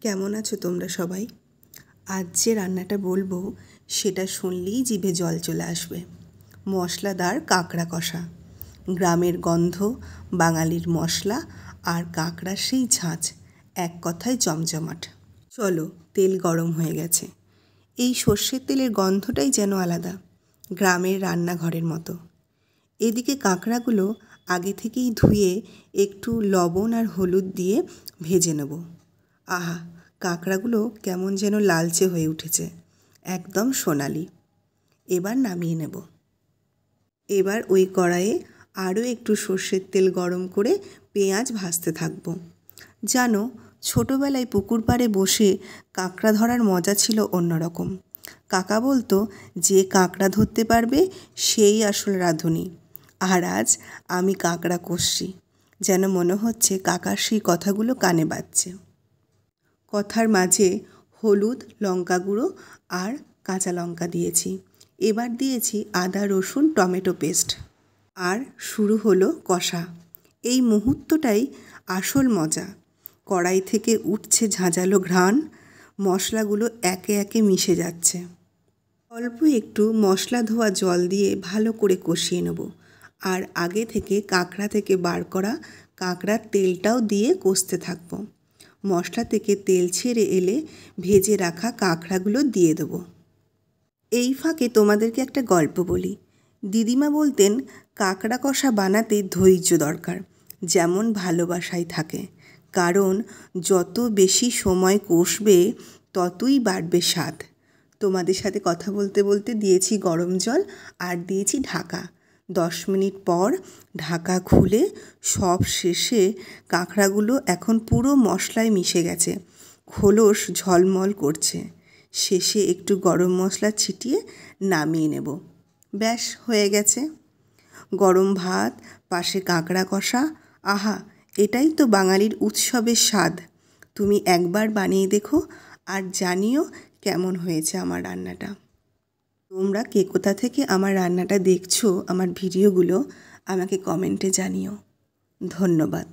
কেমন আছো তোমরা সবাই? আজ যে রান্নাটা বলবো সেটা শুনলেই জিভে জল চলে আসবে। মশলাদার কাঁকড়া কষা। গ্রামের গন্ধ, বাঙালির মশলা আর কাঁকড়ার সেই ঝাঁঝ, এক কথায় জমজমাট। চলো, তেল গরম হয়ে গেছে। এই সর্ষের তেলের গন্ধটাই যেন আলাদা, গ্রামের রান্নাঘরের মতো। এদিকে কাঁকড়াগুলো আগে থেকেই ধুয়ে একটু লবণ আর হলুদ দিয়ে ভেজে নেব। আহা, কাঁকড়াগুলো কেমন যেন লালচে হয়ে উঠেছে, একদম সোনালি। এবার নামিয়ে নেব। এবার ওই কড়াইয়ে আরও একটু সর্ষের তেল গরম করে পেঁয়াজ ভাজতে থাকব। জানো, ছোটোবেলায় পুকুর পাড়ে বসে কাঁকড়া ধরার মজা ছিল অন্যরকম। কাকা বলতো, যে কাঁকড়া ধরতে পারবে সেই আসল রাঁধুনি। আর আজ আমি কাঁকড়া কষছি, যেন মনে হচ্ছে কাকার সেই কথাগুলো কানে বাজছে। কথার মাঝে হলুদ, লঙ্কা গুঁড়ো আর কাঁচা লঙ্কা দিয়েছি। এবার দিয়েছি আদা, রসুন, টমেটো পেস্ট। আর শুরু হলো কষা। এই মুহূর্তটাই আসল মজা। কড়াই থেকে উঠছে ঝাঁঝালো ঘ্রাণ, মশলাগুলো একে একে মিশে যাচ্ছে। অল্প একটু মশলা ধোয়া জল দিয়ে ভালো করে কষিয়ে নেব। আর আগে থেকে কাঁকড়া থেকে বার করা কাঁকড়ার তেলটাও দিয়ে কষতে থাকব। মশলা থেকে তেল ছেড়ে এলে ভেজে রাখা কাঁকড়াগুলো দিয়ে দেব। এই ফাঁকে তোমাদেরকে একটা গল্প বলি। দিদিমা বলতেন, কাঁকড়া কষা বানাতে ধৈর্য দরকার, যেমন ভালোবাসাই থাকে। কারণ যত বেশি সময় কষবে ততই বাড়বে স্বাদ। তোমাদের সাথে কথা বলতে বলতে দিয়েছি গরম জল আর দিয়েছি ঢাকা। 10 মিনিট পর ঢাকা খুলে সব শেষে কাঁকড়াগুলো এখন পুরো মশলায় মিশে গেছে, খোলস ঝলমল করছে। শেষে একটু গরম মশলা ছিটিয়ে নামিয়ে নেব। ব্যাস, হয়ে গেছে। গরম ভাত, পাশে কাঁকড়া কষা, আহা, এটাই তো বাঙালির উৎসবের স্বাদ। তুমি একবার বানিয়ে দেখো আর জানিও কেমন হয়েছে আমার রান্নাটা। তোমরা কে কোথা থেকে আমার রান্নাটা দেখছো, আমার ভিডিওগুলো, আমাকে কমেন্টে জানিও। ধন্যবাদ।